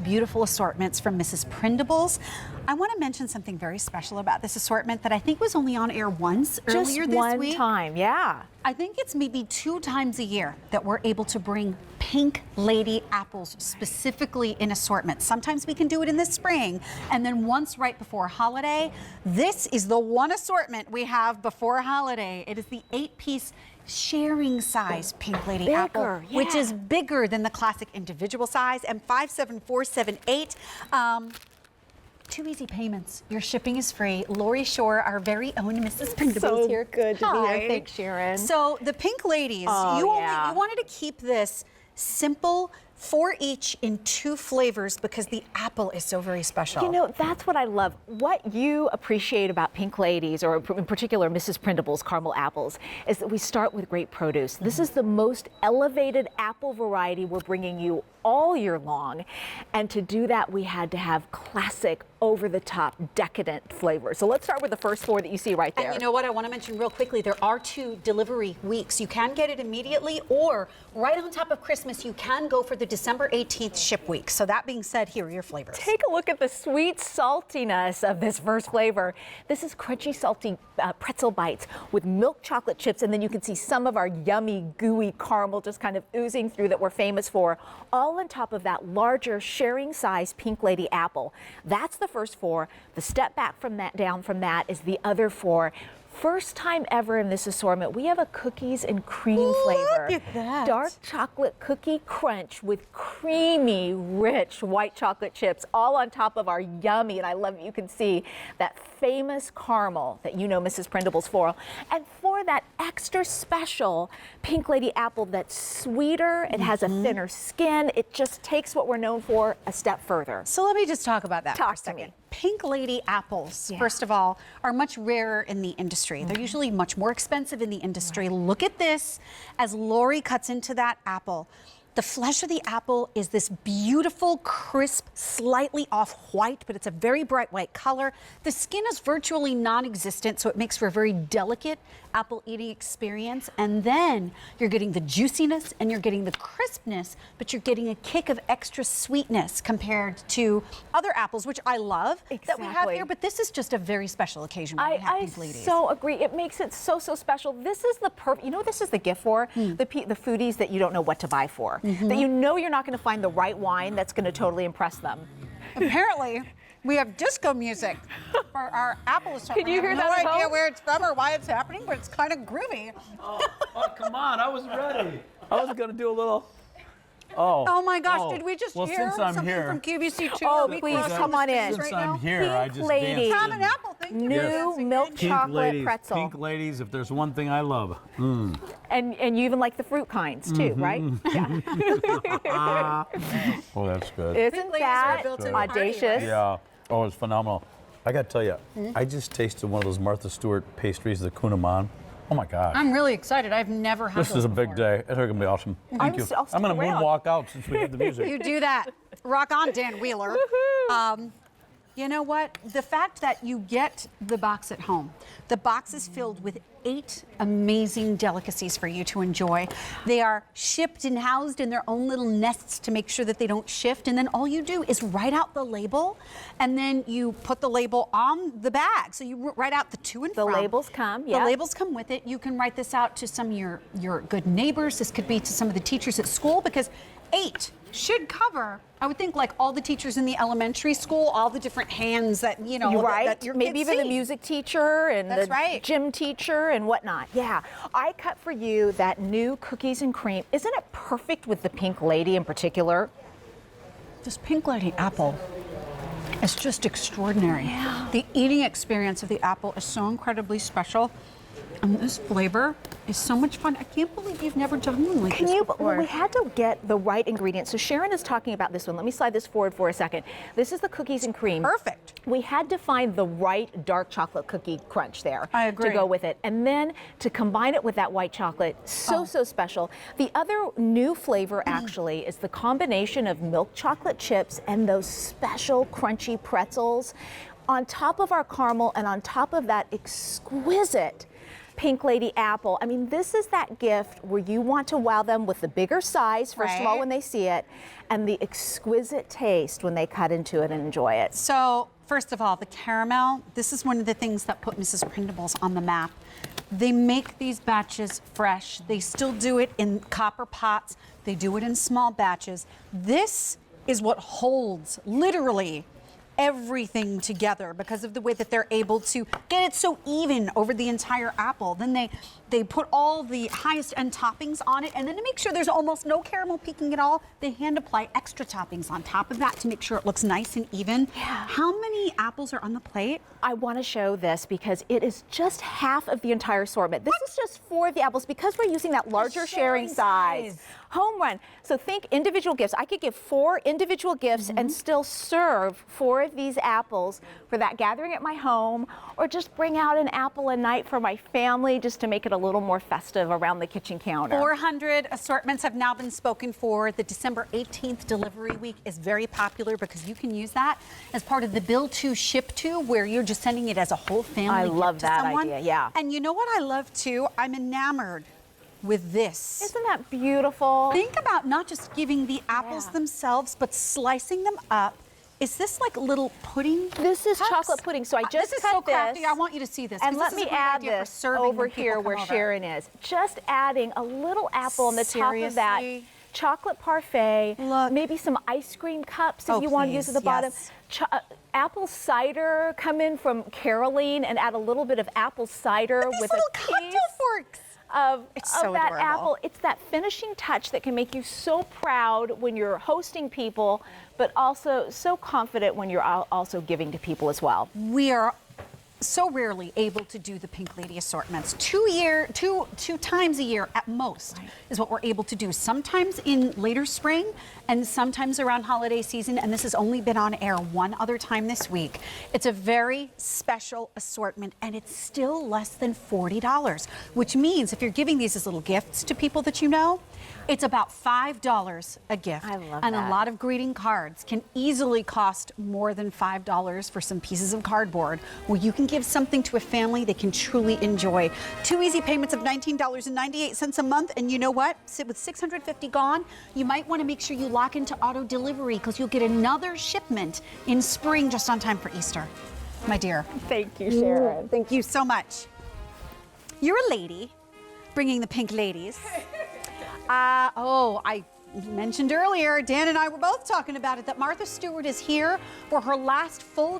beautiful assortments from Mrs. Prindables. I want to mention something very special about this assortment that I think was only on air once earlier this week. Just one time, yeah. I think it's maybe 2 times a year that we're able to bring Pink Lady apples specifically in assortment. Sometimes we can do it in the spring, and then once right before holiday. This is the one assortment we have before holiday. It is the 8-piece sharing size Pink Lady apple, which is bigger than the classic individual size, and 57478. 2 easy payments. Your shipping is free. Lori Shore, our very own Mrs. Prindables so here. Good to be here. Thanks, Sharon. So the Pink Ladies, you wanted to keep this simple, 4 each in 2 flavors because the apple is so very special. You know, that's what I love. What you appreciate about Pink Ladies, or in particular Mrs. Prindables caramel apples, is that we start with great produce. This is the most elevated apple variety we're bringing you all year long. And to do that, we had to have classic, over-the-top, decadent flavors. So let's start with the first 4 that you see right there. And you know what? I want to mention real quickly, there are 2 delivery weeks. You can get it immediately, or right on top of Christmas, you can go for the December 18th ship week. So that being said, here are your flavors. Take a look at the sweet saltiness of this first flavor. This is crunchy, salty pretzel bites with milk chocolate chips, and then you can see some of our yummy, gooey caramel just kind of oozing through that we're famous for, all on top of that larger sharing size Pink Lady apple. That's the first 4. The step back from that, down from that, is the other 4. First time ever in this assortment, we have a cookies and cream flavor. Look at that. Dark chocolate cookie crunch with creamy, rich white chocolate chips, all on top of our yummy, and I love you can see that famous caramel that you know Mrs. Prindables for. And for that extra special Pink Lady apple that's sweeter, it has a thinner skin, it just takes what we're known for a step further. So let me just talk about that for a Talk to second. me. Pink Lady apples, first of all, are much rarer in the industry. They're usually much more expensive in the industry. Look at this as Lori cuts into that apple. The flesh of the apple is this beautiful, crisp, slightly off white, but it's a very bright white color. The skin is virtually non-existent, so it makes for a very delicate apple eating experience. And then you're getting the juiciness and you're getting the crispness, but you're getting a kick of extra sweetness compared to other apples, which I love that we have here. But this is just a very special occasion when we have Pink Ladies. I so agree. It makes it so special. This is the you know what this is the gift for? The foodies that you don't know what to buy for. That you know you're not going to find the right wine that's going to totally impress them. Apparently, we have disco music for our apple assortment. Can you hear that? I have no idea where it's from or why it's happening, but it's kind of groovy. Oh, come on, I was ready. I was going to do a little... Oh my gosh, did we just hear since I'm something here, from QVC2? Oh, please, come on in. Since I'm here, I just Lady. danced. Have an apple, thank you. New milk chocolate pretzel. Pink Ladies, if there's one thing I love. And you even like the fruit kinds too, right? Yeah. Oh, that's good. Isn't that audacious? Yeah. Oh, it's phenomenal. I got to tell you, I just tasted one of those Martha Stewart pastries, the Kunaman. Oh my gosh. I'm really excited. I've never had This is a big day. It's going to be awesome. Thank you. I'm going to moonwalk out since we did the music. You do that. Rock on, Dan Wheeler. You know what? The fact that you get the box at home, the box is filled with 8 amazing delicacies for you to enjoy. They are shipped and housed in their own little nests to make sure that they don't shift. And then all you do is write out the label, and then you put the label on the bag. So you write out the to and from. The labels come, yeah. The labels come with it. You can write this out to some of your good neighbors. This could be to some of the teachers at school, because 8 should cover, I would think, like all the teachers in the elementary school, all the different hands that, you know, that your maybe kids even see. the music teacher and the gym teacher and whatnot. Yeah, I cut for you that new cookies and cream. Isn't it perfect with the Pink Lady in particular? This Pink Lady apple is just extraordinary. Yeah. The eating experience of the apple is so incredibly special. And this flavor is so much fun. I can't believe you've never done one like this before. Well, we had to get the right ingredients. So Sharon is talking about this one. Let me slide this forward for a second. This is the cookies and cream. Perfect. We had to find the right dark chocolate cookie crunch there. I agree. To go with it. And then to combine it with that white chocolate, so special. The other new flavor actually is the combination of milk chocolate chips and those special crunchy pretzels on top of our caramel and on top of that exquisite Pink Lady apple. I mean, this is that gift where you want to wow them with the bigger size, first of all, Right. when they see it, and the exquisite taste when they cut into it and enjoy it. So, first of all, the caramel, this is one of the things that put Mrs. Prindables on the map. They make these batches fresh. They still do it in copper pots. They do it in small batches. This is what holds, literally, everything together because of the way that they're able to get it so even over the entire apple. Then they put all the highest end toppings on it, and then to make sure there's almost no caramel peeking at all, they hand apply extra toppings on top of that to make sure it looks nice and even. How many apples are on the plate? I want to show this because it is just half of the entire assortment. This is just 4 of the apples because we're using that larger sharing size. Home run. So think individual gifts. I could give 4 individual gifts and still serve 4 of these apples for that gathering at my home, or just bring out an apple a night for my family just to make it a little more festive around the kitchen counter. 400 assortments have now been spoken for. The December 18th delivery week is very popular because you can use that as part of the bill to ship to, where you're just sending it as a whole family I gift love to that someone. idea, yeah. And you know what I love too? I'm enamored with this. Isn't that beautiful? Think about not just giving the apples themselves, but slicing them up. Is this like little pudding? This is cups? chocolate pudding. So I just this is cut so this. crafty. I want you to see this. And 'cause let this is me a great add idea for this serving over when people here come where over. Sharon is. Just adding a little apple on the top of that Seriously? chocolate parfait. Look. Maybe some ice cream cups if Oh, you want to use at the please, bottom. yes. Apple cider, come in from Caroline and add a little bit of apple cider These with little a cocktail piece forks. It's of so that adorable. apple. It's that finishing touch that can make you so proud when you're hosting people, but also so confident when you're also giving to people as well. We are so rarely able to do the Pink Lady assortments. Two times a year at most is what we're able to do. Sometimes in later spring and sometimes around holiday season, and this has only been on air one other time this week. It's a very special assortment, and it's still less than $40, which means if you're giving these as little gifts to people that you know, it's about $5 a gift. I love and that. a lot of greeting cards can easily cost more than $5 for some pieces of cardboard, where you can give something to a family they can truly enjoy. 2 easy payments of $19.98 a month, and you know what? With $650 gone, you might want to make sure you lock into auto delivery because you'll get another shipment in spring just on time for Easter. My dear. Thank you, Sharon. Thank you so much. You're a lady, bringing the Pink Ladies. I mentioned earlier, Dan and I were both talking about it, that Martha Stewart is here for her last full